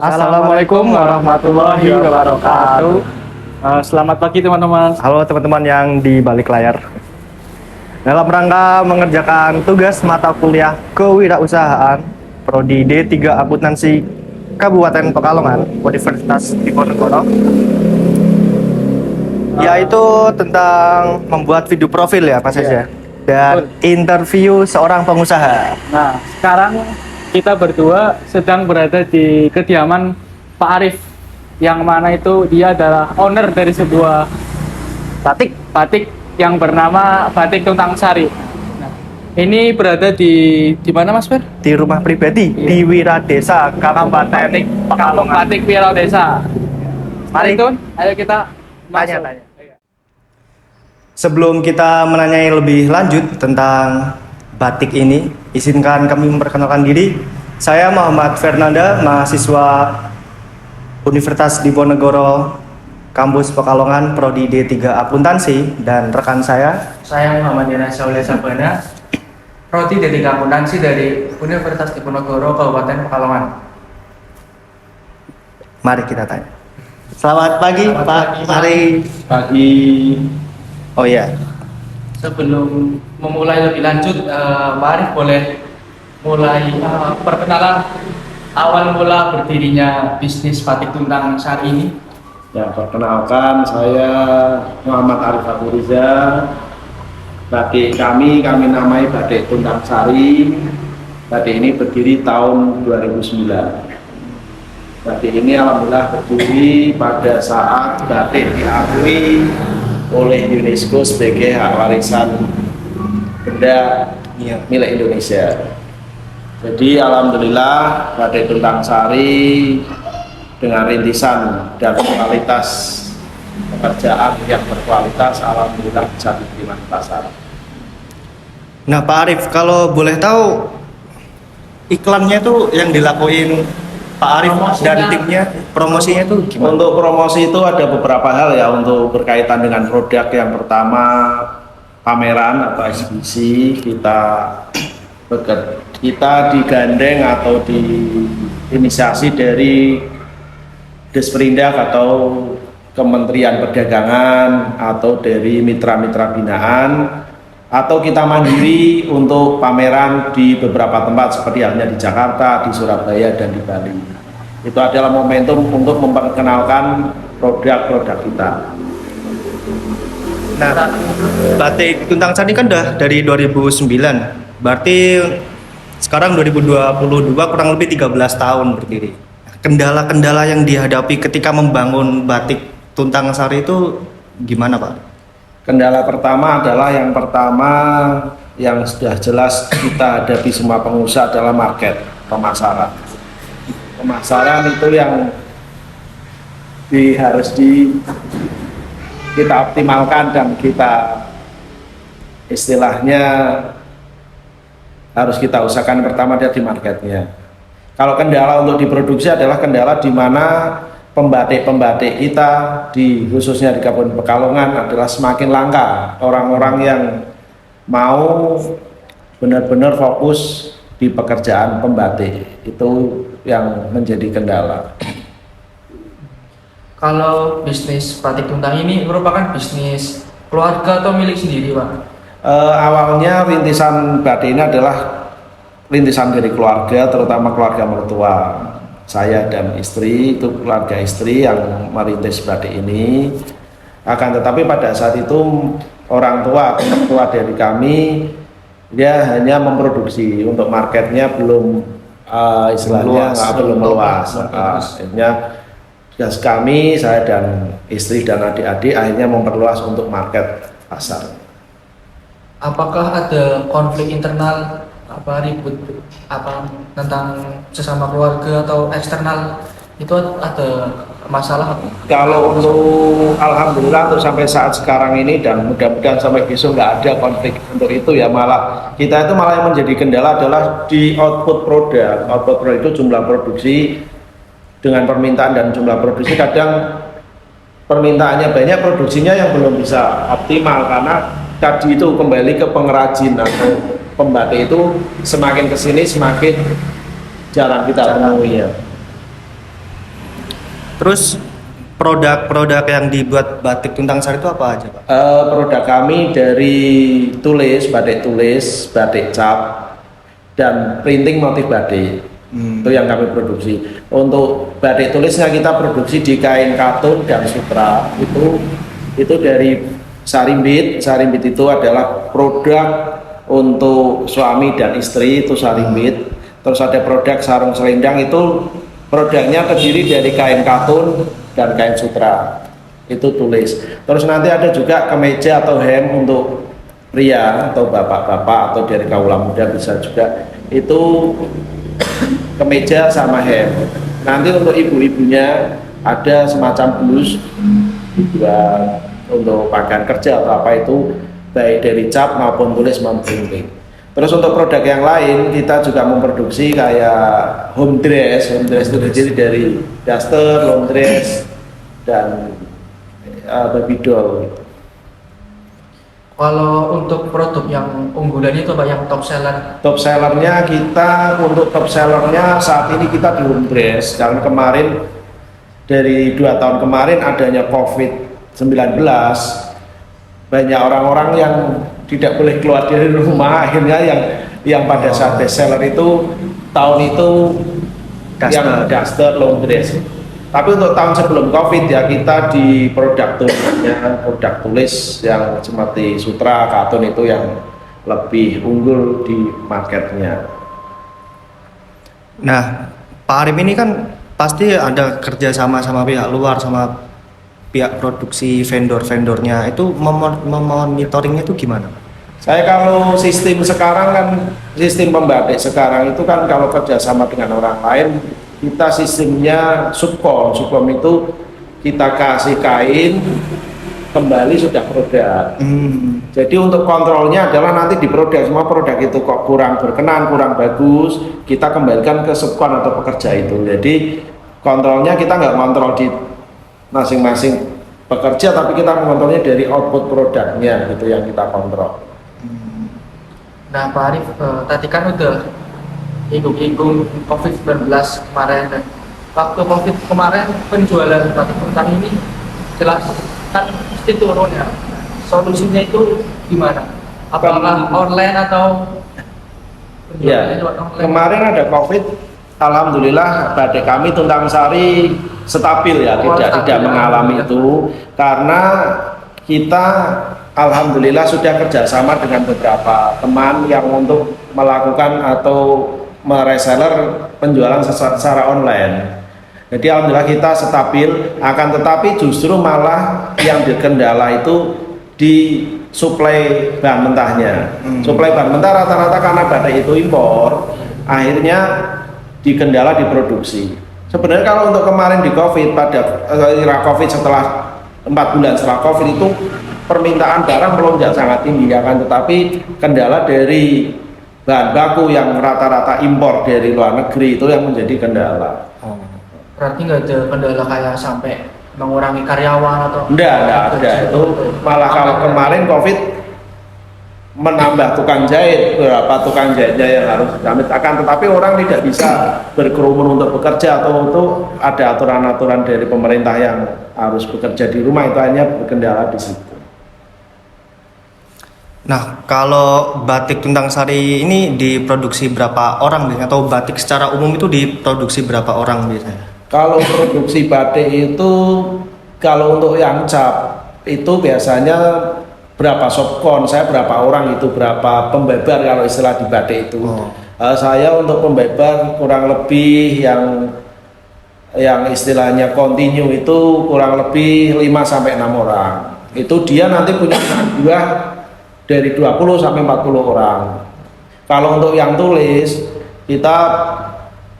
Assalamualaikum warahmatullahi wabarakatuh. Selamat pagi teman-teman. Halo teman-teman yang di balik layar. Dalam rangka mengerjakan tugas mata kuliah kewirausahaan Prodi D3 Akuntansi Kabupaten Pekalongan, Universitas Diponegoro, yaitu tentang membuat video profil ya Mas ya, dan interview seorang pengusaha. Nah, sekarang kita berdua sedang berada di kediaman Pak Arif, yang mana itu dia adalah owner dari sebuah batik yang bernama Batik Tuntang Sari. Nah, ini berada di mana Mas Fer? Di rumah pribadi di Wiradesa, Kabupaten Pekalongan. Batik Wiradesa. Mari Tun, ayo kita Tanya-tanya. Sebelum kita menanyai lebih lanjut tentang batik ini, izinkan kami memperkenalkan diri. Saya Muhammad Fernanda, mahasiswa Universitas Diponegoro, Kampus Pekalongan, Prodi D3 Akuntansi, dan rekan saya Muhammad Yana Syaulia Sabana, Prodi D3 Akuntansi dari Universitas Diponegoro, Kabupaten Pekalongan. Mari kita tanya. Selamat pagi, Selamat Pak. pagi, Pak. Mari. pagi. Oh ya, Sebelum memulai lebih lanjut, Pak Arif boleh mulai perkenalan awal mula berdirinya bisnis Batik Tuntang Sari ini. Ya, perkenalkan saya Muhammad Arif Aburiza. Batik kami namai Batik Tuntang Sari. Batik ini berdiri tahun 2009. Batik ini alhamdulillah berdiri pada saat batik diakui oleh UNESCO sebagai hak warisan benda milik Indonesia. Jadi alhamdulillah Batik Tuntang Sari dengan rintisan dan kualitas pekerjaan yang berkualitas alhamdulillah bisa diterima di pasar. nah Pak Arif, kalau boleh tahu iklannya tuh yang dilakuin Pak Arif dan timnya, promosinya tuh gimana? Untuk promosi itu ada beberapa hal ya, untuk berkaitan dengan produk. Yang pertama pameran atau eksibisi, kita digandeng atau diinisiasi dari Desperindak atau Kementerian Perdagangan atau dari mitra-mitra binaan, atau kita mandiri untuk pameran di beberapa tempat seperti halnya di Jakarta, di Surabaya, dan di Bali. Itu adalah momentum untuk memperkenalkan produk-produk kita. Nah, Batik Tuntang Sari kan udah dari 2009, berarti sekarang 2022, kurang lebih 13 tahun berdiri. Kendala-kendala yang dihadapi ketika membangun Batik Tuntang Sari itu gimana Pak? Kendala pertama adalah yang sudah jelas kita hadapi semua pengusaha adalah market, pemasaran. Pemasaran itu yang harus kita optimalkan dan kita istilahnya harus kita usahakan pertama dia di marketnya. Kalau kendala untuk diproduksi adalah kendala di mana pembatik-pembatik kita khususnya di Kabupaten Pekalongan adalah semakin langka orang-orang yang mau benar-benar fokus di pekerjaan pembatik. Itu yang menjadi kendala. Kalau bisnis Batik Tuntang ini merupakan bisnis keluarga atau milik sendiri, Pak? Awalnya rintisan batik ini adalah rintisan dari keluarga, terutama keluarga mertua. Saya dan istri, itu keluarga istri yang merintis batik ini. Akan tetapi pada saat itu orang tua, mertua dari kami, dia hanya memproduksi, untuk marketnya belum istilahnya belum meluas. Akhirnya tugas kami, saya dan istri dan adik-adik akhirnya memperluas untuk market pasar. Apakah ada konflik internal, ribut tentang sesama keluarga atau eksternal, itu ada masalah? Kalau untuk alhamdulillah untuk sampai saat sekarang ini dan mudah-mudahan sampai besok nggak ada konflik untuk itu ya. Malah kita itu yang menjadi kendala adalah di output produk. Output produk itu jumlah produksi dengan permintaan dan jumlah produksi, kadang permintaannya banyak, produksinya yang belum bisa optimal karena tadi itu kembali ke pengrajin atau pembatik itu semakin kesini semakin jarang kita temui ya. Terus produk-produk yang dibuat batik Tuntang Sari itu apa aja, Pak? Produk kami dari tulis, batik cap, dan printing motif batik. Itu yang kami produksi. Untuk batik tulisnya kita produksi di kain katun dan sutra. Itu dari sarimbit. Sarimbit itu adalah produk untuk suami dan istri, itu sarimbit. Terus ada produk sarung selendang, itu produknya terdiri dari kain katun dan kain sutra. Itu tulis. Terus nanti ada juga kemeja atau hem untuk pria atau bapak-bapak atau dari kaula muda bisa juga. Itu kemeja sama hem. Nanti untuk ibu-ibunya ada semacam blus juga untuk pakaian kerja atau apa itu, baik dari cap maupun tulis maupun printing. Terus untuk produk yang lain kita juga memproduksi kayak home dress. Home dress itu terdiri dari daster, long dress, dan baby doll. Kalau untuk produk yang unggulan itu Pak, yang top seller? Top sellernya kita, untuk top sellernya saat ini kita di home dress, karena kemarin dari 2 tahun kemarin adanya COVID-19, banyak orang-orang yang tidak boleh keluar dari rumah, akhirnya yang pada saat best seller itu tahun itu yang duster, long dress. Tapi untuk tahun sebelum COVID ya kita di produk tulisnya, produk tulis yang seperti sutra, katun itu yang lebih unggul di marketnya. Nah, Pak Arif ini kan pasti ada kerja sama pihak luar, sama pihak produksi vendor-vendornya. Itu memonitoringnya itu gimana? Saya kalau sistem sekarang kan, sistem pembatik sekarang itu kan kalau kerjasama dengan orang lain, kita sistemnya subkom itu kita kasih kain, kembali sudah produk. Jadi untuk kontrolnya adalah nanti di produk, semua produk itu kok kurang berkenan, kurang bagus, kita kembalikan ke subkon atau pekerja itu. Jadi kontrolnya kita nggak kontrol di masing-masing pekerja, tapi kita mengontrolnya dari output produknya, gitu yang kita kontrol. Nah Pak Arif, tadi kan udah inggung COVID-19 kemarin, dan waktu COVID kemarin penjualan batik Tuntang ini jelas kan mesti turun ya. Solusinya itu gimana? Apakah online atau ya, kemarin ada COVID, alhamdulillah batik kami Tuntang Sari stabil ya, tidak mengalami itu, karena kita alhamdulillah sudah kerjasama dengan beberapa teman yang untuk melakukan atau mereseller penjualan secara online. Jadi alhamdulillah kita stabil, akan tetapi justru malah yang dikendala itu di suplai bahan mentahnya. Suplai bahan mentah rata-rata karena batik itu impor, akhirnya dikendala di produksi. Sebenarnya kalau untuk kemarin di COVID, pada era COVID setelah 4 bulan setelah COVID itu permintaan barang melonjak sangat tinggi, akan tetapi kendala dari bahan baku yang rata-rata impor dari luar negeri itu yang menjadi kendala. Berarti nggak ada kendala kayak sampai mengurangi karyawan atau? Enggak ada. Itu malah kalau kemarin COVID menambah tukang jahit, beberapa tukang jahitnya yang harus damit, akan tetapi orang tidak bisa berkerumun untuk bekerja, atau untuk ada aturan-aturan dari pemerintah yang harus bekerja di rumah, itu hanya berkendala di situ. Nah, kalau batik Tuntang Sari ini diproduksi berapa orang biasanya? Atau batik secara umum itu diproduksi berapa orang biasanya? Kalau produksi batik itu, kalau untuk yang cap itu biasanya berapa sopkon, saya berapa orang itu, berapa pembebar kalau istilah di batik itu. Saya untuk pembebar kurang lebih yang istilahnya kontinu itu kurang lebih 5-6 orang. Itu dia nanti punya buah dari 20 sampai 40 orang. Kalau untuk yang tulis, kita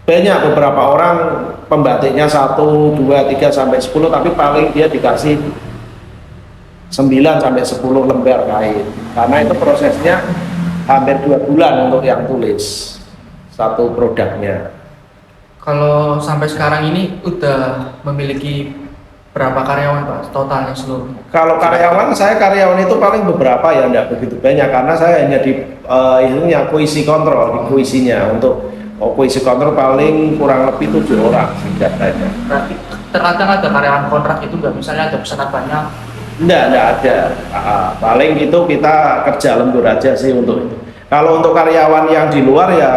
banyak, beberapa orang pembatiknya 1, 2, 3 sampai 10, tapi paling dia dikasih 9 sampai 10 lembar kain. Karena itu prosesnya hampir 2 bulan untuk yang tulis satu produknya. Kalau sampai sekarang ini udah memiliki berapa karyawan Pak totalnya seluruhnya? Kalau karyawan, saya karyawan itu paling beberapa ya, tidak begitu banyak, karena saya hanya di ininya kuisi kontrol, di kuisinya. Untuk kuisi kontrol paling kurang lebih 7 orang, tidak banyak. Berarti terkadang ada karyawan kontrak itu nggak, misalnya ada pesanan banyak. Enggak ada. Paling itu kita kerja lembur aja sih untuk itu. Kalau untuk karyawan yang di luar ya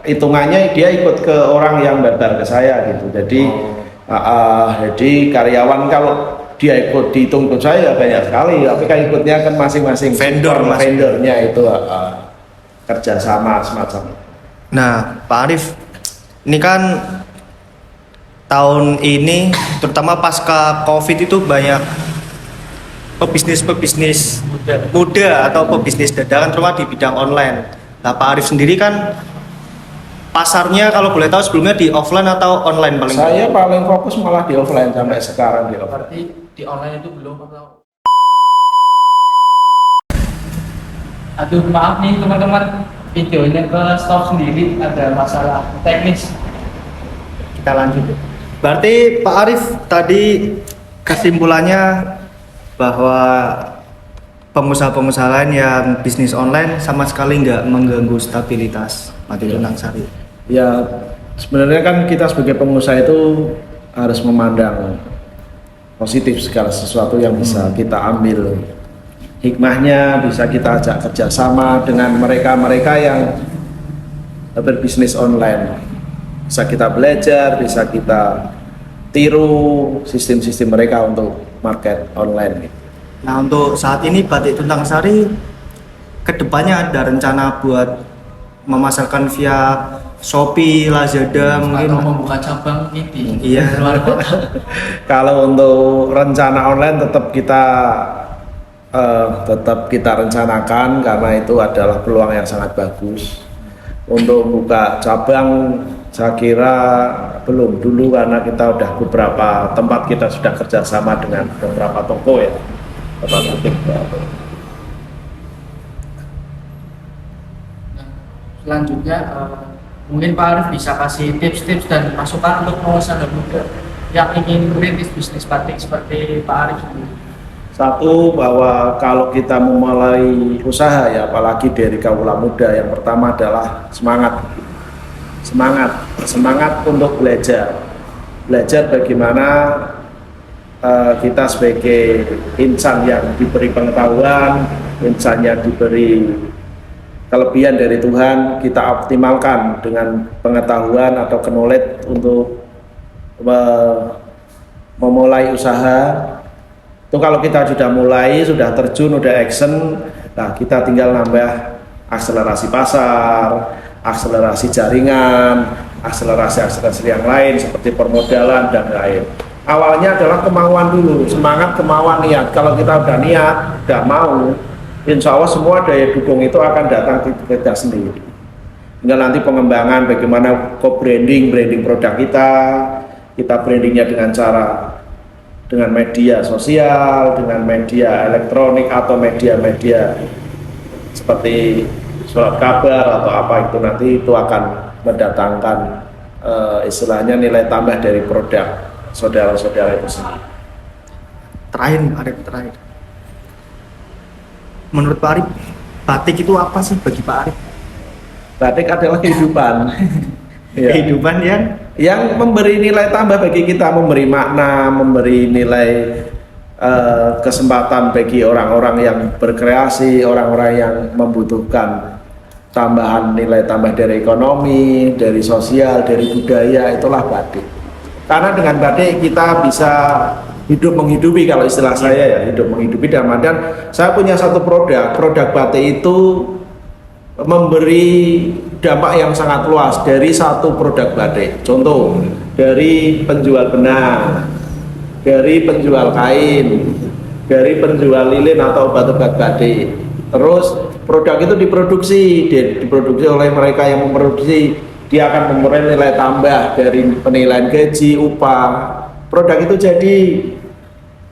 hitungannya dia ikut ke orang yang bayar ke saya gitu. Jadi jadi karyawan kalau dia ikut dihitung ke saya banyak sekali, tapi kan ikutnya kan masing-masing vendornya itu kerja sama semacam. Nah, Pak Arif, ini kan tahun ini terutama pasca COVID itu banyak pebisnis muda atau pebisnis dadakan terutama di bidang online. Nah, Pak Arif sendiri kan pasarnya kalau boleh tahu sebelumnya di offline atau online paling? Saya paling fokus malah di offline sampai sekarang di offline. Berarti di online itu belum atau? Aduh, maaf nih teman-teman, videonya ke stop sendiri, ada masalah teknis. Kita lanjut. Berarti Pak Arif tadi kesimpulannya bahwa pengusaha-pengusaha lain yang bisnis online sama sekali nggak mengganggu stabilitas Batik Tuntang Sari. Ya sebenarnya kan kita sebagai pengusaha itu harus memandang positif segala sesuatu yang bisa kita ambil hikmahnya, bisa kita ajak kerjasama dengan mereka-mereka yang berbisnis online. Bisa kita belajar, bisa kita tiru sistem-sistem mereka untuk market online. Nah, untuk saat ini Batik Tuntang Sari kedepannya ada rencana buat memasarkan via Shopee, Lazada mungkin atau membuka cabang ini iya di luar kota. Kalau untuk rencana online tetap kita rencanakan karena itu adalah peluang yang sangat bagus. Untuk buka cabang saya kira belum dulu karena kita udah beberapa tempat kita sudah kerjasama dengan beberapa toko ya. Nah, selanjutnya mungkin Pak Arif bisa kasih tips-tips dan masukan untuk pengusaha muda yang ingin merintis bisnis batik seperti Pak Arif sendiri. Satu, bahwa kalau kita memulai usaha ya apalagi dari kaula muda, yang pertama adalah semangat untuk belajar bagaimana kita sebagai insan yang diberi pengetahuan, insan yang diberi kelebihan dari Tuhan, kita optimalkan dengan pengetahuan atau knowledge untuk memulai usaha. Itu kalau kita sudah mulai, sudah terjun, sudah action, nah kita tinggal nambah akselerasi pasar, akselerasi jaringan, akselerasi yang lain seperti permodalan dan lain. Awalnya adalah kemauan dulu, semangat, kemauan, niat. Kalau kita udah niat, udah mau, insya Allah semua daya dukung itu akan datang ke kita sendiri. Tinggal nanti pengembangan bagaimana branding produk kita brandingnya dengan media sosial, dengan media elektronik atau media seperti surat kabar atau apa itu, nanti itu akan mendatangkan istilahnya nilai tambah dari produk saudara-saudara itu sendiri. Terakhir. Menurut Pak Arif, batik itu apa sih bagi Pak Arif? Batik adalah kehidupan. Ya. Kehidupan yang memberi nilai tambah bagi kita, memberi makna, memberi nilai kesempatan bagi orang-orang yang berkreasi, orang-orang yang membutuhkan tambahan nilai tambah dari ekonomi, dari sosial, dari budaya, itulah batik. Karena dengan batik kita bisa hidup menghidupi, kalau istilah saya ya, hidup menghidupi. Dan saya punya satu produk batik itu memberi dampak yang sangat luas dari satu produk batik. Contoh, dari penjual benang, dari penjual kain, dari penjual lilin atau obat-obat batik. Terus produk itu diproduksi oleh mereka yang memproduksi. Dia akan memberi nilai tambah dari penilaian gaji, upah. Produk itu jadi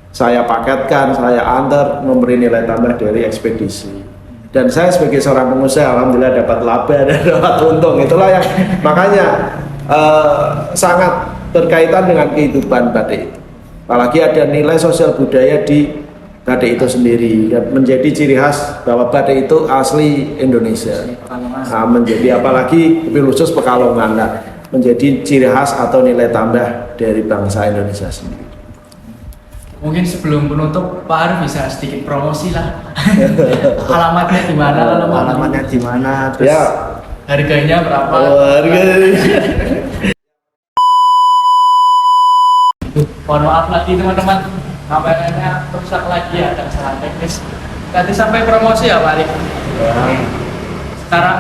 saya paketkan, saya antar, memberi nilai tambah dari ekspedisi. Dan saya sebagai seorang pengusaha alhamdulillah dapat laba dan dapat untung. Itulah yang makanya sangat berkaitan dengan kehidupan batik. Apalagi ada nilai sosial budaya di batik itu sendiri, menjadi ciri khas bahwa batik itu asli Indonesia. Nah, menjadi apalagi lebih khusus Pekalongan. Nah, menjadi ciri khas atau nilai tambah dari bangsa Indonesia sendiri. Mungkin sebelum penutup Pak Arif bisa sedikit promosi lah. Alamatnya di mana? Alamatnya di mana? Terus Ya, Harganya berapa? harga Mohon maaf lagi teman-teman, kameranya rusak lagi ya, ada kesalahan teknis. Nanti sampai promosi ya Pak Arif. Sekarang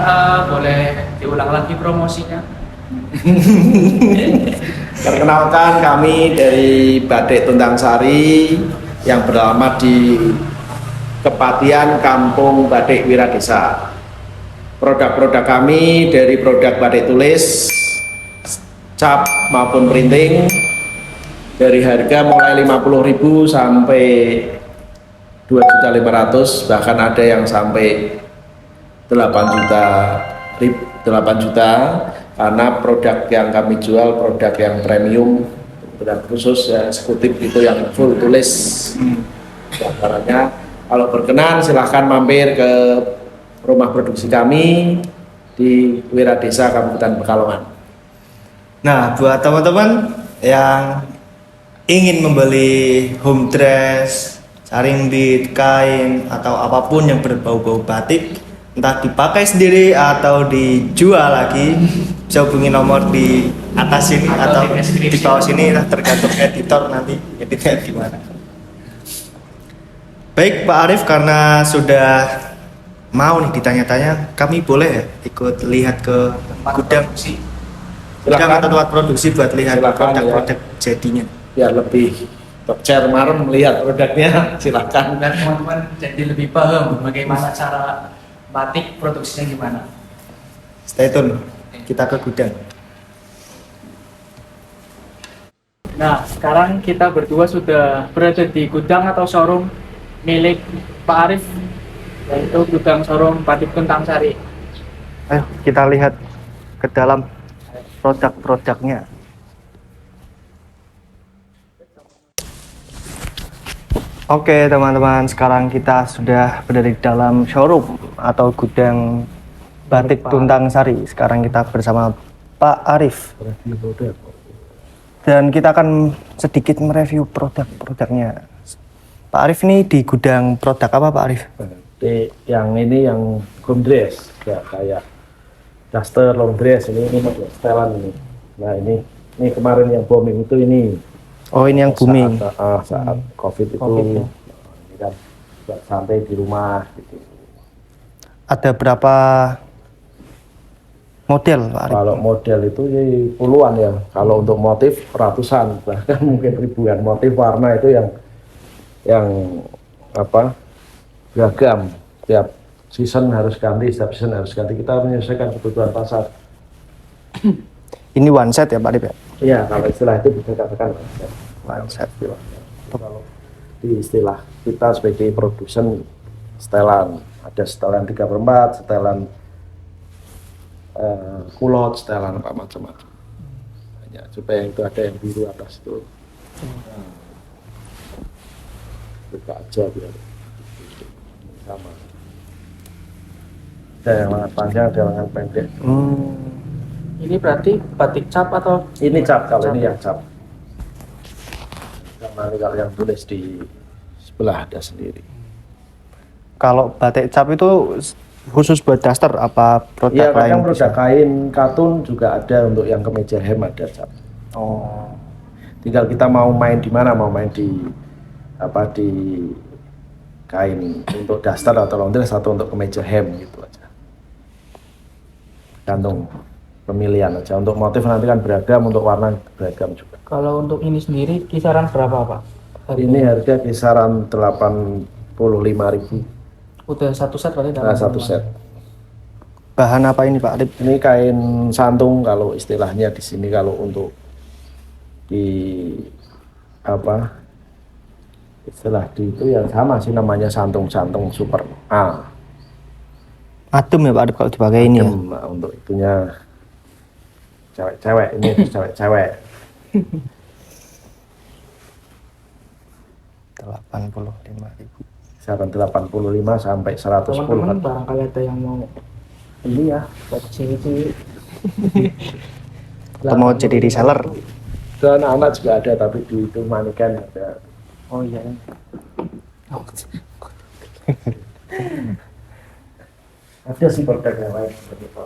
boleh diulang lagi promosinya. perkenalkan kami dari Batik Tuntang Sari yang beralamat di Kepatian Kampung Batik Wiradesa. Produk-produk kami dari produk batik tulis, cap maupun printing, dari harga mulai 50.000 sampai 2.500.000, bahkan ada yang sampai 8 juta, karena produk yang kami jual produk yang premium, produk khusus ya, eksekutif itu yang full tulis. Caranya kalau berkenan silahkan mampir ke rumah produksi kami di Wiradesa Kabupaten Pekalongan. Nah, buat teman-teman yang ingin membeli home dress, saring bead, kain, atau apapun yang berbau-bau batik, entah dipakai sendiri atau dijual lagi, bisa hubungi nomor di atas sini atau di bawah sini, tergantung editor nanti editnya di mana. Baik Pak Arif, karena sudah mau nih ditanya-tanya, kami boleh ya ikut lihat ke gudang atau tempat produksi buat lihat Silakan, produk-produk jadinya. Biar lebih tercer marem melihat produknya, silakan. Dan teman-teman jadi lebih paham bagaimana cara batik produksinya gimana. Stay tune, kita ke gudang. Nah, sekarang kita berdua sudah berada di gudang atau showroom milik Pak Arif, yaitu gudang showroom Batik Tuntang Sari. Ayo kita lihat ke dalam produk-produknya. Oke teman-teman, sekarang kita sudah berada di dalam showroom atau gudang Batik Tuntang Sari. Sekarang kita bersama Pak Arif dan kita akan sedikit mereview produk-produknya. Pak Arif ini di gudang produk apa Pak Arif? Di yang ini yang home dress, ya, kayak daster, long dress, ini setelan ini. Nah ini kemarin yang booming itu ini. Oh ini yang booming. Saat COVID itu, COVID, ya. Ini kan buat santai di rumah gitu. Ada berapa model Pak Arif? Kalau model itu ya puluhan ya. Kalau untuk motif ratusan, bahkan mungkin ribuan motif warna itu yang apa beragam. Tiap season harus ganti, setiap season harus ganti. Kita menyelesaikan kebutuhan pasar. Ini one set ya Pak Arif ya? Iya, kalau istilah itu bisa dikatakan One set. kalau di istilah kita sebagai produsen setelan, ada setelan 3/4, setelan kulot, setelan apa macam-macam. Hanya supaya itu ada yang biru atas itu. Buka aja biar sama. Ada yang lengan panjang, ada yang lengan pendek. Ini berarti batik cap atau Ini cap, kalau ini yang cap. Sama kalau yang tulis di sebelah ada sendiri. Kalau batik cap itu khusus buat daster apa produk Iya, lain? kadang produk kain katun juga ada untuk yang kemeja hem ada cap. Oh, Tinggal kita mau main di mana, mau main di apa di kain untuk daster atau long dress atau untuk kemeja hem gitu aja. Gantung pemilihan aja. Untuk motif nanti kan beragam, untuk warna beragam juga. kalau untuk ini sendiri kisaran berapa Pak? Ini harga kisaran 85.000. Udah satu set berarti Nah, satu set. bahan apa ini Pak Arif? Ini kain santung kalau istilahnya di sini, kalau untuk di apa istilah di itu yang sama sih, namanya santung super A. Adem ya Pak Arif kalau dipakai ini ya? Nah, untuk itunya cewek-cewek, ini untuk cewek-cewek. 85.000. Kisaran 85 sampai 110. teman-teman barangkali ada yang mau ini ya buat cewek-cewek. atau mau jadi reseller? Dan anak juga ada, tapi di itu Manikan ada. Oh iya. Ada sih produk yang lain seperti itu.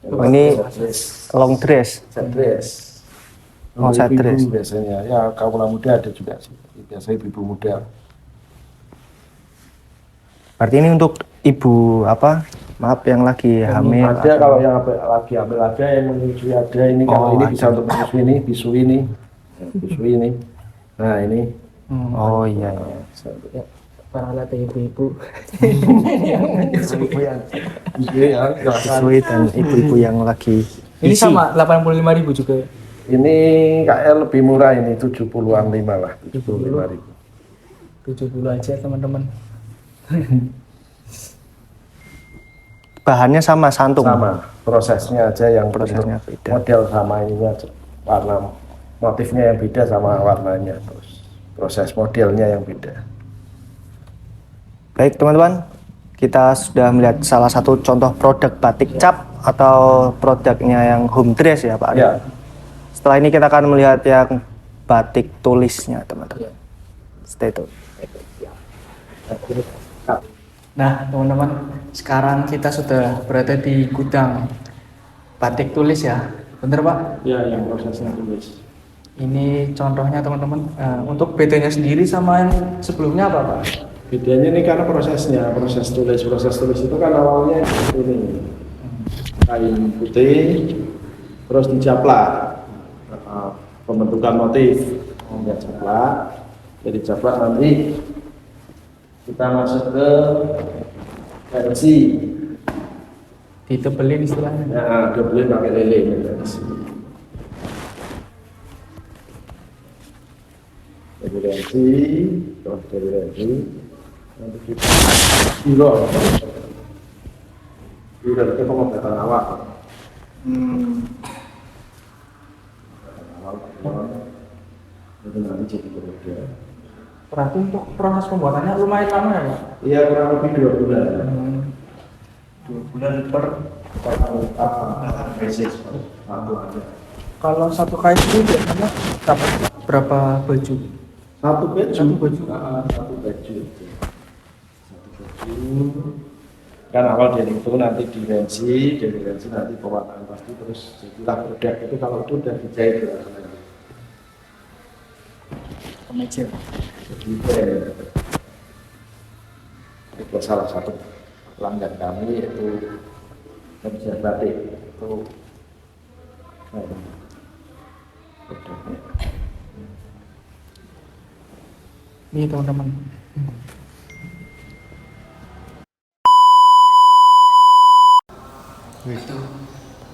Oh, ini long dress. set dress. Oh, set Ibu-ibu dress. biasanya, ya kaum muda ada juga sih. Biasanya ibu muda. Berarti ini untuk ibu apa? Maaf yang lagi hamil. Ada atau- kalau yang lagi hamil ada, yang menyusui ada. Ini kalau Oh, ini ada. bisa untuk menyusui ini, bisui ini, bisui ini. Nah ini. Oh iya. Iya. Ya, para latih ibu-ibu. Ibu yang bisui ya. Sesuai dan ibu-ibu yang lagi Ini isi. sama 85.000 juga ya? Ini KL lebih murah ini 70-an 5 lah, 75.000. 70 aja teman-teman. Bahannya sama santung. Sama, prosesnya aja yang Prosesnya bentuk beda. model sama ininya, warna motifnya yang beda sama warnanya, terus proses modelnya yang beda. Baik teman-teman, kita sudah melihat salah satu contoh produk batik cap atau produknya yang home dress ya Pak Arif. Ya, Setelah ini kita akan melihat yang batik tulisnya teman-teman. Stay tune. Nah teman-teman, sekarang kita sudah berada di gudang batik tulis ya, bener Pak? ya yang prosesnya tulis. Ini contohnya teman-teman. Untuk bedanya sendiri sama yang sebelumnya apa Pak? Bedanya ini karena prosesnya, proses tulis itu kan awalnya ini kain putih, terus dicaplak, pembentukan motif, ya caplak, jadi caplak nanti kita masuk ke versi, Ditebelin istilahnya. nah dobelin pakai lele versi. Dari versi, terus dari versi, nanti kita biro itu pengobatan awal. Itu nanti jadi produk. Berarti untuk proses pembuatannya lumayan lama ya Pak? Iya kurang lebih 2 bulan. 2 bulan per. Basic satu aja. Kalau satu kain itu biasanya berapa baju? Satu baju. Satu baju. Satu baju. Kan awal dari itu nanti dimensi, dari dimensi nanti pewarnaan pasti terus jadilah produk itu kalau itu udah dijahit nanti. Kemeja. Itu salah satu pelanggan kami yaitu kemeja batik itu produknya. Ini teman-teman. Itu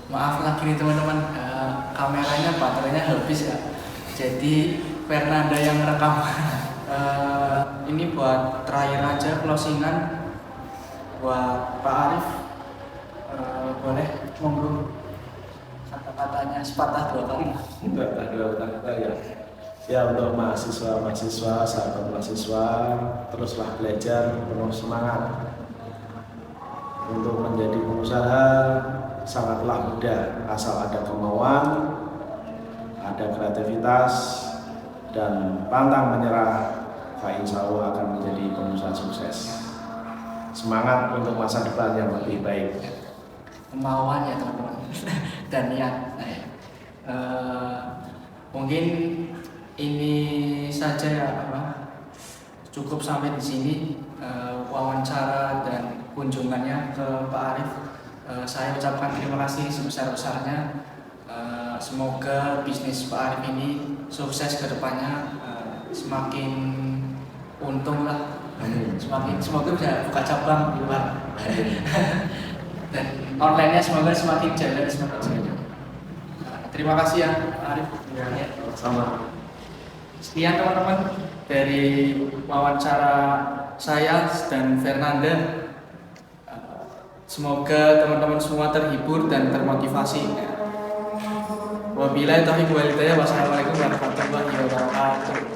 maaf lagi nih teman-teman, kameranya baterainya habis ya. Jadi Fernanda yang rekam. Ini buat terakhir aja closingan buat Pak Arif. Boleh monggo kata-katanya sepatah dua kali. Tidak ada kata ya untuk mahasiswa, sahabat mahasiswa, teruslah belajar penuh semangat. Untuk menjadi pengusaha sangatlah mudah, asal ada kemauan, ada kreativitas, dan pantang menyerah. Insya Allah akan menjadi pengusaha sukses. Semangat untuk masa depan yang lebih baik. Kemauan ya teman-teman dan niat. Mungkin ini saja ya cukup sampai di sini wawancara dan kunjungannya ke Pak Arif. Saya ucapkan terima kasih sebesar-besarnya. Semoga bisnis Pak Arif ini sukses ke depannya, semakin untung lah. Semoga bisa buka cabang di luar. Dan online-nya semoga semakin jalan, semakin jalan. Terima kasih ya Pak Arif. Sama. Sekian teman-teman dari wawancara saya dan Fernanda. Semoga teman-teman semua terhibur dan termotivasi. Wabillahi taufiq wal hidayah. Wassalamualaikum warahmatullahi wabarakatuh.